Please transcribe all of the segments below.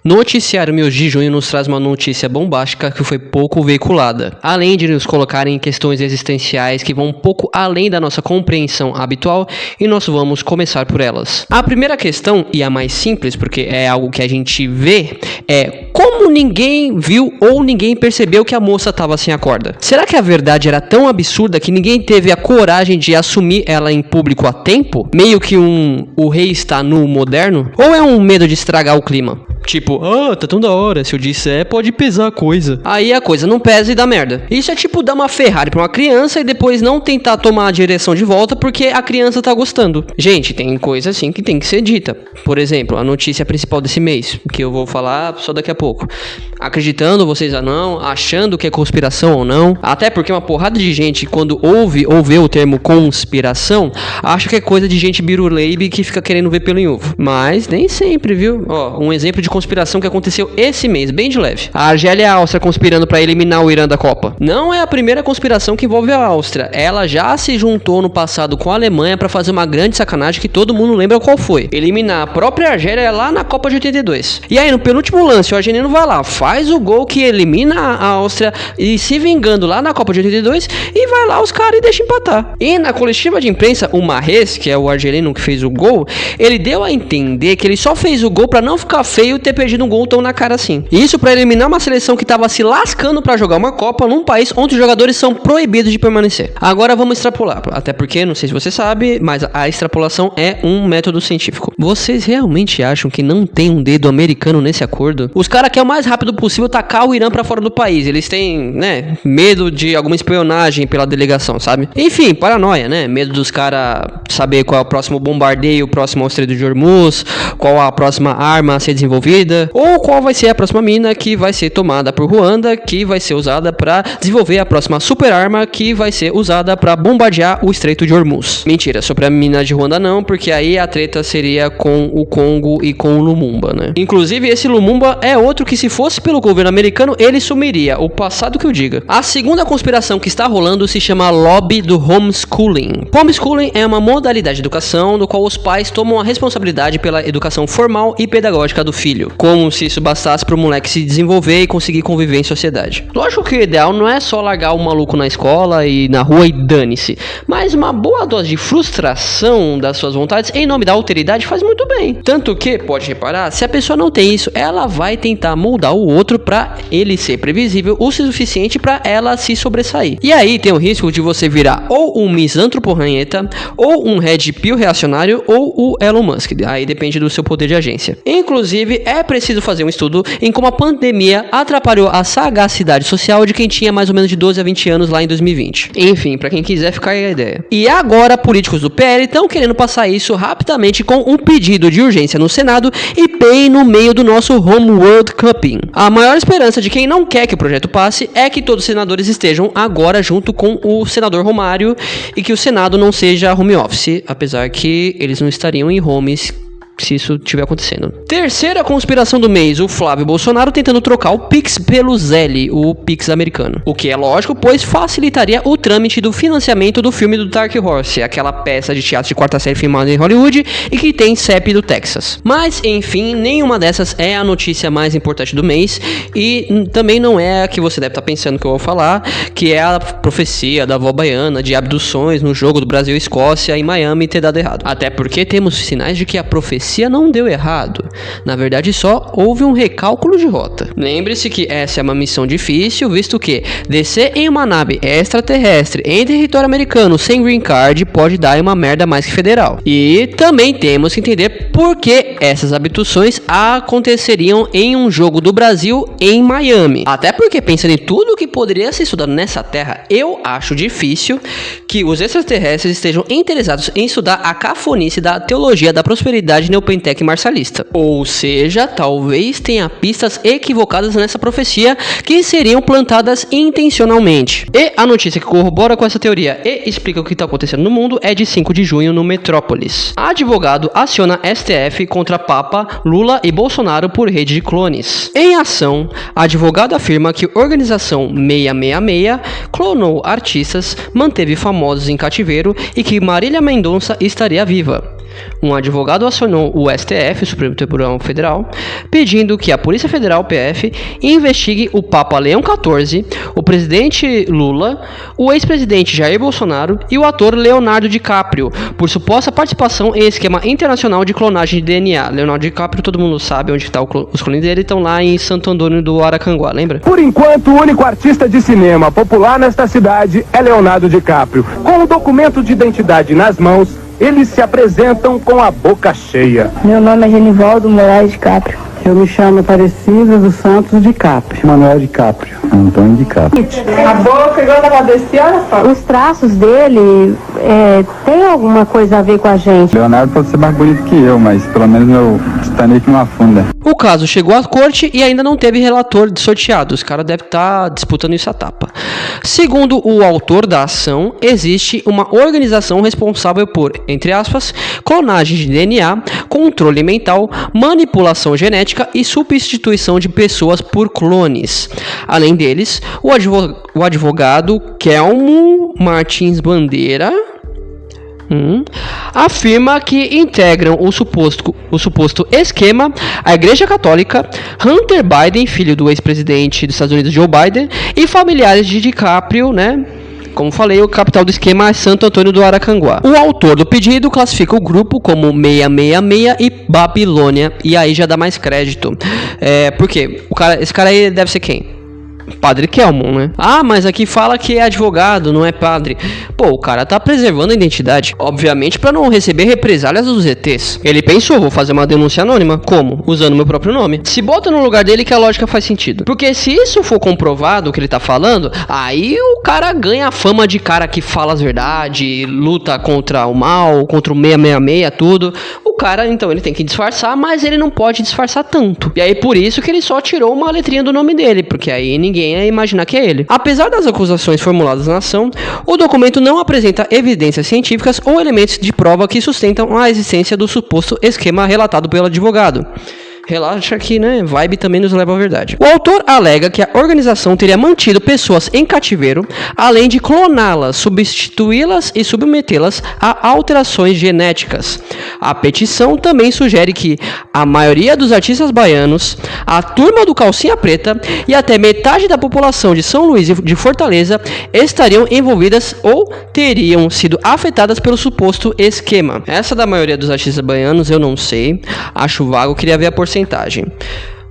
Noticiário Meus de Junho nos traz uma notícia bombástica que foi pouco veiculada. Além de nos colocarem em questões existenciais que vão um pouco além da nossa compreensão habitual, e nós vamos começar por elas. A primeira questão, e a mais simples, porque é algo que a gente vê, é como ninguém viu ou ninguém percebeu que a moça estava sem a corda? Será que a verdade era tão absurda que ninguém teve a coragem de assumir ela em público a tempo? Meio que o rei está nu moderno? Ou é um medo de estragar o clima? Tipo, tá tão da hora, se eu disser pode pesar a coisa. Aí a coisa não pesa e dá merda. Isso é tipo dar uma Ferrari pra uma criança e depois não tentar tomar a direção de volta porque a criança tá gostando. Gente, tem coisa assim que tem que ser dita. Por exemplo, a notícia principal desse mês, que eu vou falar só daqui a pouco. Acreditando vocês ou não, achando que é conspiração ou não. Até porque uma porrada de gente, quando ouve ou vê o termo conspiração, acha que é coisa de gente biruleibe que fica querendo ver pelo em ovo. Mas nem sempre, viu? Ó, um exemplo de conspiração que aconteceu esse mês, bem de leve. A Argélia e a Áustria conspirando para eliminar o Irã da Copa. Não é a primeira conspiração que envolve a Áustria. Ela já se juntou no passado com a Alemanha para fazer uma grande sacanagem que todo mundo lembra qual foi. Eliminar a própria Argélia lá na Copa de 82. E aí, no penúltimo lance, o argelino vai lá, faz o gol que elimina a Áustria e se vingando lá na Copa de 82 e vai lá os caras e deixa empatar. E na coletiva de imprensa, o Mahrez, que é o argelino que fez o gol, ele deu a entender que ele só fez o gol para não ficar feio ter perdido um gol tão na cara assim. Isso para eliminar uma seleção que tava se lascando para jogar uma Copa num país onde os jogadores são proibidos de permanecer. Agora vamos extrapolar, até porque, não sei se você sabe, mas a extrapolação é um método científico. Vocês realmente acham que não tem um dedo americano nesse acordo? Os caras querem o mais rápido possível tacar o Irã para fora do país. Eles têm, medo de alguma espionagem pela delegação, sabe? Enfim, paranoia, Medo dos caras saber qual é o próximo bombardeio, o próximo ao Estreito de Hormuz, qual a próxima arma a ser desenvolvida, ou qual vai ser a próxima mina que vai ser tomada por Ruanda, que vai ser usada para desenvolver a próxima super arma que vai ser usada para bombardear o Estreito de Hormuz. Mentira, sobre a mina de Ruanda não, porque aí a treta seria com o Congo e com o Lumumba, Inclusive, esse Lumumba é outro que, se fosse pelo governo americano, ele sumiria, o passado que eu diga. A segunda conspiração que está rolando se chama Lobby do Homeschooling. Homeschooling é uma modalidade de educação no qual os pais tomam a responsabilidade pela educação formal e pedagógica do filho, como se isso bastasse para o moleque se desenvolver e conseguir conviver em sociedade. Lógico que o ideal não é só largar o maluco na escola e na rua e dane-se, mas uma boa dose de frustração das suas vontades em nome da alteridade faz muito bem. Tanto que, pode reparar, se a pessoa não tem isso, ela vai tentar moldar o outro para ele ser previsível o suficiente para ela se sobressair. E aí tem o risco de você virar ou um misântropo ranheta, ou um red pill reacionário, ou o Elon Musk. Aí depende do seu poder de agência. Inclusive, é preciso fazer um estudo em como a pandemia atrapalhou a sagacidade social de quem tinha mais ou menos de 12 a 20 anos lá em 2020. Enfim, pra quem quiser ficar aí a ideia. E agora, políticos do PL estão querendo passar isso rapidamente com um pedido de urgência no Senado e bem no meio do nosso Home World Cupping. A maior esperança de quem não quer que o projeto passe é que todos os senadores estejam agora junto com o senador Romário e que o Senado não seja home office, apesar que eles não estariam em homes se isso estiver acontecendo. Terceira conspiração do mês, o Flávio Bolsonaro tentando trocar o Pix pelo Zelle, o Pix americano. O que é lógico, pois facilitaria o trâmite do financiamento do filme do Dark Horse, aquela peça de teatro de quarta série filmada em Hollywood e que tem CEP do Texas. Mas, enfim, nenhuma dessas é a notícia mais importante do mês e também não é a que você deve estar pensando que eu vou falar, que é a profecia da avó baiana de abduções no jogo do Brasil e Escócia em Miami ter dado errado. Até porque temos sinais de que a profecia não deu errado. Na verdade, só houve um recálculo de rota. Lembre-se que essa é uma missão difícil, visto que descer em uma nave extraterrestre em território americano sem green card pode dar uma merda mais que federal. E também temos que entender por que essas abduções aconteceriam em um jogo do Brasil em Miami. Até porque, pensando em tudo que poderia ser estudado nessa terra, eu acho difícil que os extraterrestres estejam interessados em estudar a cafonice da teologia da prosperidade neopentec marcialista. Ou seja, talvez tenha pistas equivocadas nessa profecia que seriam plantadas intencionalmente. E a notícia que corrobora com essa teoria e explica o que está acontecendo no mundo é de 5 de junho no Metrópolis. Advogado aciona STF contra Papa, Lula e Bolsonaro por rede de clones. Em ação, advogado afirma que a organização 666 clonou artistas, manteve famosos em cativeiro e que Marília Mendonça estaria viva. Um advogado acionou o STF, o Supremo Tribunal Federal, pedindo que a Polícia Federal, PF, investigue o Papa Leão XIV, o presidente Lula, o ex-presidente Jair Bolsonaro e o ator Leonardo DiCaprio, por suposta participação em esquema internacional de clonagem de DNA. Leonardo DiCaprio, todo mundo sabe onde estão os clones dele, estão lá em Santo Antônio do Aracanguá, lembra? Por enquanto, o único artista de cinema popular nesta cidade é Leonardo DiCaprio. Com o documento de identidade nas mãos, eles se apresentam com a boca cheia. Meu nome é Genivaldo Moraes DiCaprio. Eu me chamo Aparecida dos Santos DiCaprio. Manuel DiCaprio. Antônio DiCaprio. A boca igual da desse, olha só. Os traços dele tem alguma coisa a ver com a gente. Leonardo pode ser mais bonito que eu, mas pelo menos meu Titanic não afunda. O caso chegou à corte e ainda não teve relator sorteado. Os caras devem estar disputando isso a tapa. Segundo o autor da ação, existe uma organização responsável por, entre aspas, clonagem de DNA, controle mental, manipulação genética e substituição de pessoas por clones. Além deles, o advogado Kelmo Martins Bandeira afirma que integram o suposto esquema a Igreja Católica, Hunter Biden, filho do ex-presidente dos Estados Unidos Joe Biden, e familiares de DiCaprio, né? Como falei, o capital do esquema é Santo Antônio do Aracanguá. O autor do pedido classifica o grupo como 666 e Babilônia, e aí já dá mais crédito. Por quê? Esse cara aí deve ser quem? Padre Kelmon, né? Ah, mas aqui fala que é advogado, não é padre. Pô, o cara tá preservando a identidade. Obviamente para não receber represálias dos ETs. Ele pensou, vou fazer uma denúncia anônima. Como? Usando meu próprio nome. Se bota no lugar dele que a lógica faz sentido. Porque se isso for comprovado, o que ele tá falando, aí o cara ganha a fama de cara que fala as verdades, luta contra o mal, contra o 666, tudo. O cara, então, ele tem que disfarçar, mas ele não pode disfarçar tanto. E aí por isso que ele só tirou uma letrinha do nome dele, porque aí ninguém ia imaginar que é ele. Apesar das acusações formuladas na ação, o documento não apresenta evidências científicas ou elementos de prova que sustentam a existência do suposto esquema relatado pelo advogado. Relaxa que, né, vibe também nos leva à verdade. O autor alega que a organização teria mantido pessoas em cativeiro, além de cloná-las, substituí-las e submetê-las a alterações genéticas. A petição também sugere que a maioria dos artistas baianos, a turma do Calcinha Preta e até metade da população de São Luís e de Fortaleza estariam envolvidas ou teriam sido afetadas pelo suposto esquema. Essa da maioria dos artistas baianos eu não sei, acho vago, queria ver a porcentagem.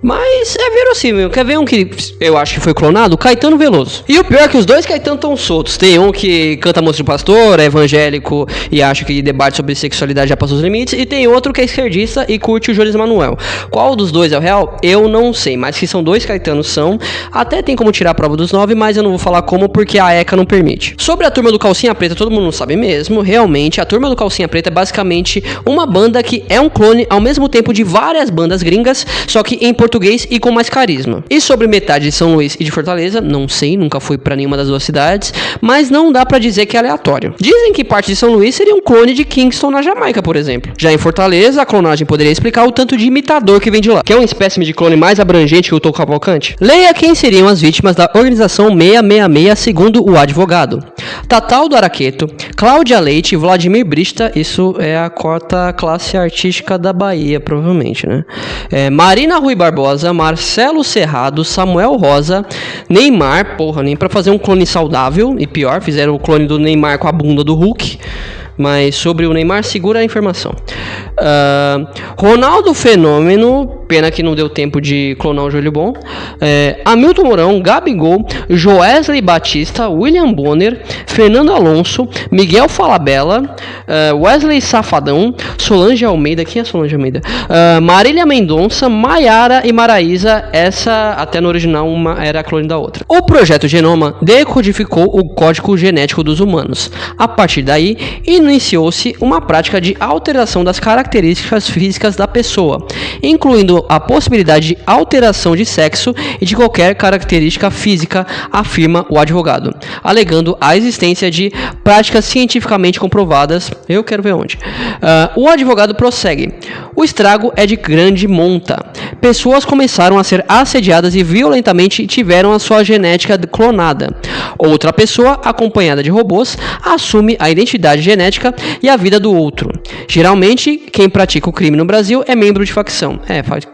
Mas é verossímil. Quer ver um que eu acho que foi clonado? Caetano Veloso. E o pior é que os dois Caetano estão soltos. Tem um que canta música de pastor, é evangélico e acha que debate sobre sexualidade já passou os limites. E tem outro que é esquerdista e curte o Jones Manuel. Qual dos dois é o real? Eu não sei. Mas que são dois Caetanos são. Até tem como tirar a prova dos 9, mas eu não vou falar como porque a ECA não permite. Sobre a turma do Calcinha Preta, todo mundo não sabe mesmo. Realmente, a turma do Calcinha Preta é basicamente uma banda que é um clone ao mesmo tempo de várias bandas gringas, só que em português e com mais carisma. E sobre metade de São Luís e de Fortaleza, não sei, nunca fui pra nenhuma das duas cidades, mas não dá pra dizer que é aleatório. Dizem que parte de São Luís seria um clone de Kingston na Jamaica, por exemplo. Já em Fortaleza, a clonagem poderia explicar o tanto de imitador que vem de lá. Que é uma espécime de clone mais abrangente que o Tom Cavalcante? Leia quem seriam as vítimas da organização 666 segundo o advogado. Tatal do Araqueto, Cláudia Leite e Vladimir Brista, isso é a quarta classe artística da Bahia, provavelmente, né? Marina Rui Barbosa, Marcelo Serrado, Samuel Rosa, Neymar, porra, nem pra fazer um clone saudável, e pior, fizeram o clone do Neymar com a bunda do Hulk. Mas sobre o Neymar, segura a informação. Ronaldo Fenômeno, pena que não deu tempo de clonar o Joelho Bom. Hamilton Mourão, Gabigol, Joesley Batista, William Bonner, Fernando Alonso, Miguel Falabella, Wesley Safadão, Solange Almeida. Quem é Solange Almeida? Marília Mendonça, Maiara e Maraísa. Essa, até no original, uma era a clone da outra. O projeto Genoma decodificou o código genético dos humanos. A partir daí, iniciou-se uma prática de alteração das características físicas da pessoa, incluindo a possibilidade de alteração de sexo e de qualquer característica física, afirma o advogado, alegando a existência de práticas cientificamente comprovadas. Eu quero ver onde. O advogado prossegue. O estrago é de grande monta. Pessoas começaram a ser assediadas e violentamente tiveram a sua genética clonada. Outra pessoa, acompanhada de robôs, assume a identidade genética e a vida do outro. Geralmente, quem pratica o crime no Brasil é membro de facção.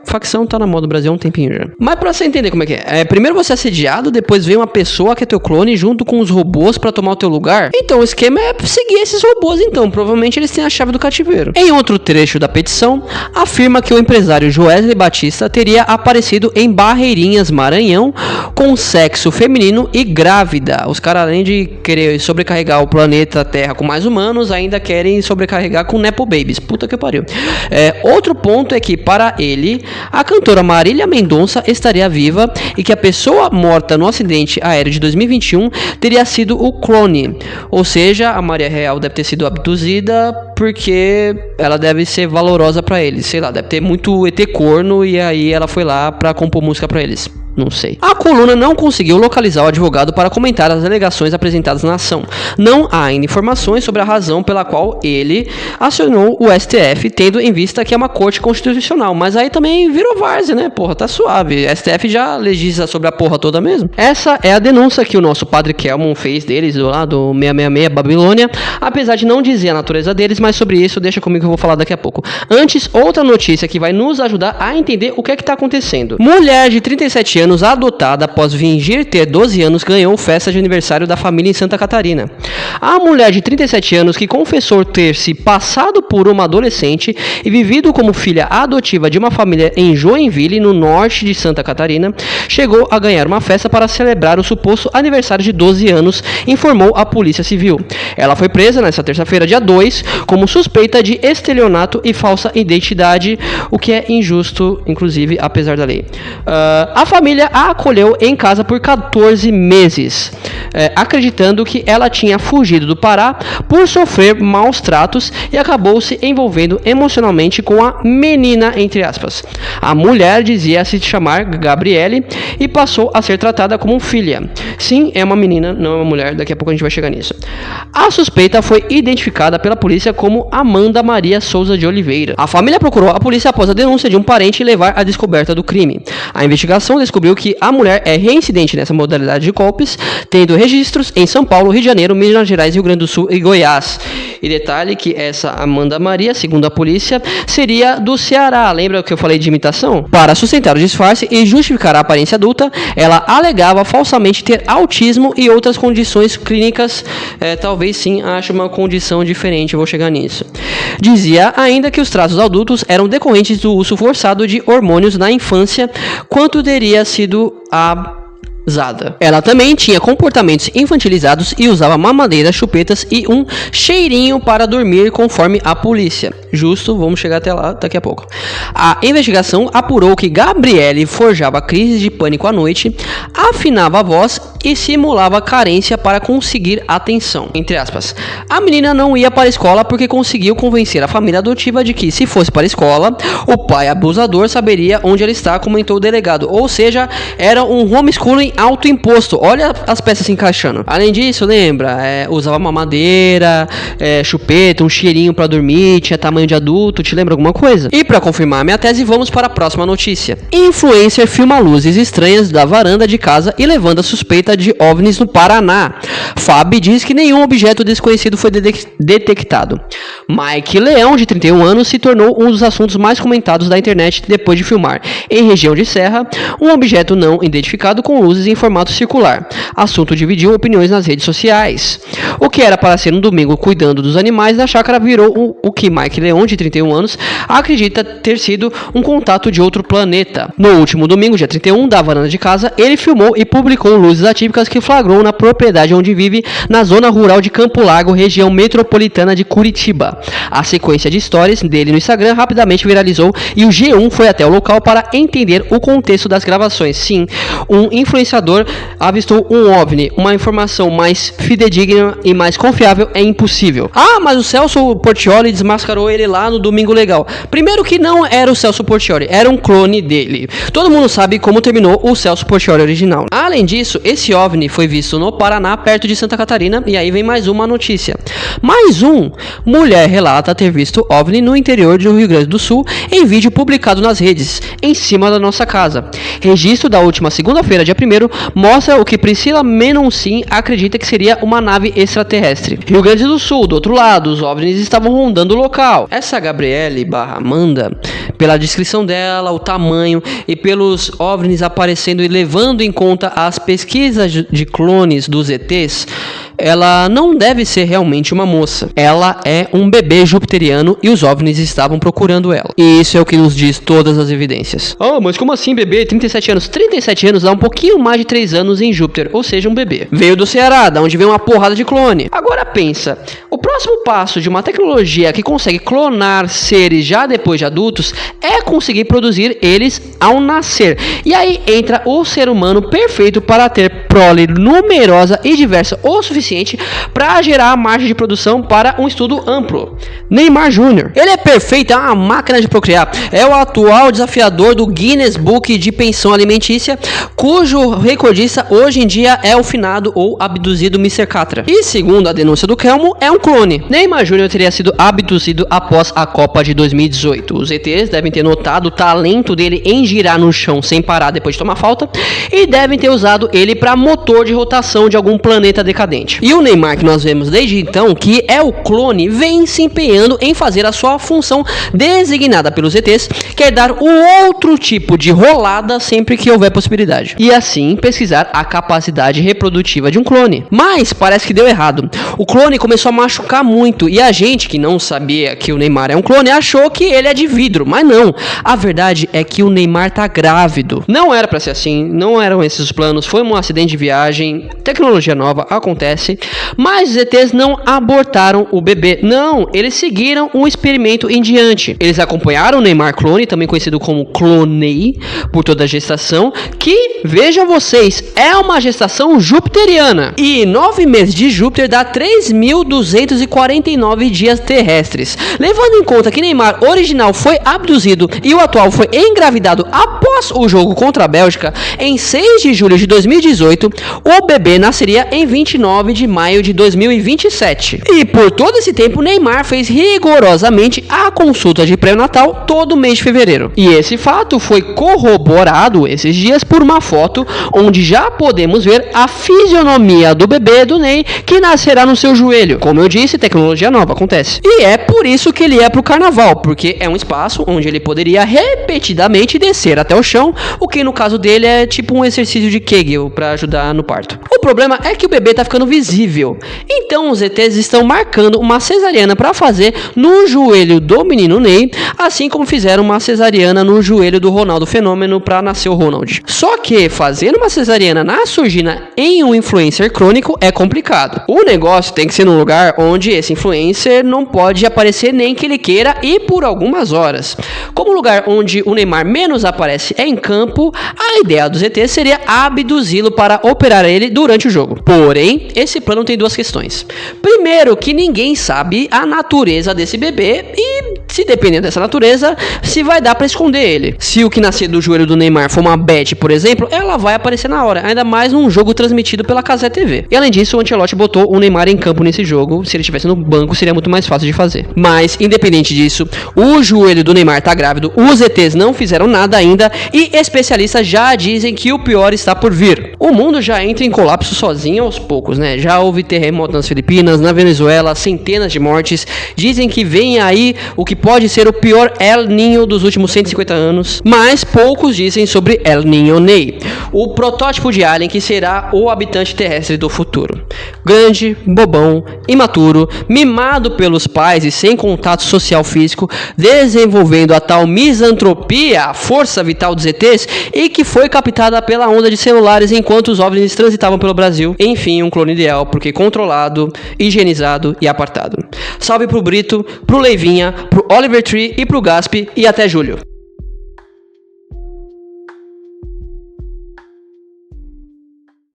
Facção tá na moda no Brasil há um tempinho já. Mas pra você entender como é que é, primeiro você é assediado, depois vem uma pessoa que é teu clone junto com os robôs pra tomar o teu lugar. Então o esquema é seguir esses robôs, então. Provavelmente eles têm a chave do cativeiro. Em outro trecho da petição, afirma que o empresário Joesley Batista teria aparecido em Barreirinhas, Maranhão, com sexo feminino e grávida. Os caras, além de querer sobrecarregar o planeta Terra com mais humanos, ainda querem sobrecarregar com Nepo Babies. Puta que pariu. Outro ponto é que, para ele, a cantora Marília Mendonça estaria viva e que a pessoa morta no acidente aéreo de 2021 teria sido o clone. Ou seja, a Maria Real deve ter sido abduzida porque ela deve ser valorosa pra eles. Sei lá, deve ter muito ET corno e aí ela foi lá pra compor música pra eles. Não sei. A coluna não conseguiu localizar o advogado para comentar as alegações apresentadas na ação. Não há ainda informações sobre a razão pela qual ele acionou o STF, tendo em vista que é uma corte constitucional. Mas aí também virou várzea, né? Porra, tá suave. STF já legisla sobre a porra toda mesmo. Essa é a denúncia que o nosso padre Kelmon fez deles, do 666 Babilônia. Apesar de não dizer a natureza deles, mas sobre isso deixa comigo que eu vou falar daqui a pouco. Antes, outra notícia que vai nos ajudar a entender o que é que tá acontecendo. Mulher de 37 anos adotada após fingir ter 12 anos ganhou festa de aniversário da família em Santa Catarina. A mulher de 37 anos que confessou ter se passado por uma adolescente e vivido como filha adotiva de uma família em Joinville, no norte de Santa Catarina, chegou a ganhar uma festa para celebrar o suposto aniversário de 12 anos, informou a Polícia Civil. Ela foi presa nesta terça-feira, dia 2, como suspeita de estelionato e falsa identidade, o que é injusto, inclusive, apesar da lei. A família a acolheu em casa por 14 meses, acreditando que ela tinha fugido do Pará por sofrer maus tratos e acabou se envolvendo emocionalmente com a menina, entre aspas. A mulher dizia se chamar Gabriele e passou a ser tratada como filha. Sim, é uma menina, não é uma mulher, daqui a pouco a gente vai chegar nisso. A suspeita foi identificada pela polícia como Amanda Maria Souza de Oliveira. A família procurou a polícia após a denúncia de um parente levar à descoberta do crime. A investigação descobriu que a mulher é reincidente nessa modalidade de golpes, tendo registros em São Paulo, Rio de Janeiro, Minas Gerais, Rio Grande do Sul e Goiás. E detalhe que essa Amanda Maria, segundo a polícia, seria do Ceará. Lembra que eu falei de imitação? Para sustentar o disfarce e justificar a aparência adulta, ela alegava falsamente ter autismo e outras condições clínicas. Talvez sim, ache uma condição diferente, eu vou chegar nisso. Dizia ainda que os traços adultos eram decorrentes do uso forçado de hormônios na infância, quanto teria sido abusada. Ela também tinha comportamentos infantilizados e usava mamadeira, chupetas e um cheirinho para dormir, conforme a polícia. Justo, vamos chegar até lá daqui a pouco. A investigação apurou que Gabriele forjava crises de pânico à noite, afinava a voz e simulava carência para conseguir atenção. Entre aspas. A menina não ia para a escola porque conseguiu convencer a família adotiva de que, se fosse para a escola, o pai abusador saberia onde ela está, comentou o delegado. Ou seja, era um homeschooling autoimposto. Olha as peças se encaixando. Além disso, lembra? Usava mamadeira, chupeta, um cheirinho para dormir, tinha tamanho de adulto. Te lembra alguma coisa? E para confirmar a minha tese, vamos para a próxima notícia. Influencer filma luzes estranhas da varanda de casa e levanta a suspeita de OVNIs no Paraná. Fábio diz que nenhum objeto desconhecido foi detectado. Mike Leão, de 31 anos, se tornou um dos assuntos mais comentados da internet depois de filmar, em região de Serra, um objeto não identificado com luzes em formato circular. Assunto dividiu opiniões nas redes sociais. O que era para ser um domingo cuidando dos animais da chácara virou o que Mike Leão, de 31 anos, acredita ter sido um contato de outro planeta. No último domingo, dia 31, da varanda de casa, ele filmou e publicou luzes atípicas que flagrou na propriedade onde vive, na zona rural de Campo Largo, região metropolitana de Curitiba. A sequência de stories dele no Instagram rapidamente viralizou e o G1 foi até o local para entender o contexto das gravações. Sim, um influenciador avistou um OVNI. Uma informação mais fidedigna e mais confiável é impossível. Ah, mas o Celso Portiolli desmascarou ele lá no Domingo Legal. Primeiro que não era o Celso Portiolli, era um clone dele. Todo mundo sabe como terminou o Celso Portiolli original. Além disso, esse OVNI foi visto no Paraná, perto de Santa Catarina. E aí vem mais uma notícia. Mulher relata ter visto OVNI no interior do Rio Grande do Sul em vídeo publicado nas redes, em cima da nossa casa. Registro da última segunda-feira, dia 1º, mostra o que Priscila Menoncin acredita que seria uma nave extraterrestre. Rio Grande do Sul, do outro lado, os OVNIs estavam rondando o local. Essa Gabriele Amanda, pela descrição dela, o tamanho e pelos OVNIs aparecendo e levando em conta as pesquisas de clones dos ETs, ela não deve ser realmente uma moça. Ela é um bebê jupiteriano e os OVNIs estavam procurando ela. E isso é o que nos diz todas as evidências. Mas como assim bebê? 37 anos. 37 anos dá um pouquinho mais de 3 anos em Júpiter, ou seja, um bebê. Veio do Ceará, da onde veio uma porrada de clone. Agora pensa, o próximo passo de uma tecnologia que consegue clonar seres já depois de adultos é conseguir produzir eles ao nascer. E aí entra o ser humano perfeito para ter prole numerosa e diversa o suficiente para gerar a margem de produção para um estudo amplo. Neymar Jr. Ele é perfeito, é uma máquina de procriar. É o atual desafiador do Guinness Book de pensão alimentícia, cujo recordista hoje em dia é o finado ou abduzido Mr. Catra. E segundo a denúncia do Kelmo, é um clone. Neymar Jr. teria sido abduzido após a Copa de 2018. Os ETs devem ter notado o talento dele em girar no chão sem parar depois de tomar falta e devem ter usado ele para motor de rotação de algum planeta decadente. E o Neymar, que nós vemos desde então, que é o clone, vem se empenhando em fazer a sua função designada pelos ETs, que é dar o outro tipo de rolada sempre que houver possibilidade. E assim pesquisar a capacidade reprodutiva de um clone. Mas parece que deu errado. O clone começou a machucar muito e a gente que não sabia que o Neymar é um clone achou que ele é de vidro, mas não. A verdade é que o Neymar tá grávido. Não era pra ser assim, não eram esses os planos, foi um acidente de viagem, tecnologia nova, acontece. Mas os ETs não abortaram o bebê. Não, eles seguiram um experimento em diante. Eles acompanharam o Neymar clone, também conhecido como Clonei, por toda a gestação, que, vejam vocês, é uma gestação jupiteriana. E 9 meses de Júpiter dá 3.249 dias terrestres. Levando em conta que Neymar original foi abduzido e o atual foi engravidado após o jogo contra a Bélgica, em 6 de julho de 2018, o bebê nasceria em 29 de maio de 2027. E por todo esse tempo, Neymar fez rigorosamente a consulta de pré-natal todo mês de fevereiro. E esse fato foi corroborado esses dias por uma foto onde já podemos ver a fisionomia do bebê do Ney que nascerá no seu joelho. Como eu disse, tecnologia nova acontece. E é por isso que ele é pro carnaval, porque é um espaço onde ele poderia repetidamente descer até o chão, o que no caso dele é tipo um exercício de Kegel para ajudar no parto. O problema é que o bebê tá ficando visível. Então os ETs estão marcando uma cesariana para fazer no joelho do menino Ney, assim como fizeram uma cesariana no joelho do Ronaldo Fenômeno para nascer o Ronald. Só que fazer uma cesariana na surgina em um influencer crônico é complicado. O negócio tem que ser num lugar onde esse influencer não pode aparecer nem que ele queira e por algumas horas. Como o lugar onde o Neymar menos aparece é em campo, a ideia dos ETs seria abduzi-lo para operar ele durante o jogo. Porém, esse plano tem duas questões. Primeiro, que ninguém sabe a natureza desse bebê e, se dependendo dessa natureza, se vai dar para esconder ele. Se o que nascer do joelho do Neymar for uma bet, por exemplo, ela vai aparecer na hora, ainda mais num jogo transmitido pela Cazé TV. E além disso, o Ancelotti botou o Neymar em campo nesse jogo. Se ele estivesse no banco, seria muito mais fácil de fazer. Mas, independente disso, o joelho do Neymar tá grávido, os ETs não fizeram nada ainda e especialistas já dizem que o pior está por vir. O mundo já entra em colapso sozinho aos poucos, né? Já houve terremoto nas Filipinas, na Venezuela, centenas de mortes. Dizem que vem aí o que pode ser o pior El Niño dos últimos 150 anos. Mas poucos dizem sobre El Niño Ney, o protótipo de alien que será o habitante terrestre do futuro. Grande, bobão, imaturo, mimado pelos pais e sem contato social físico, desenvolvendo a tal misantropia, a força vital dos ETs, e que foi captada pela onda de celulares enquanto os OVNIs transitavam pelo Brasil. Enfim, um clone ideal, porque controlado, higienizado e apartado. Salve pro Brito, pro Leivinha, pro Oliver Tree e pro Gasp, e até julho.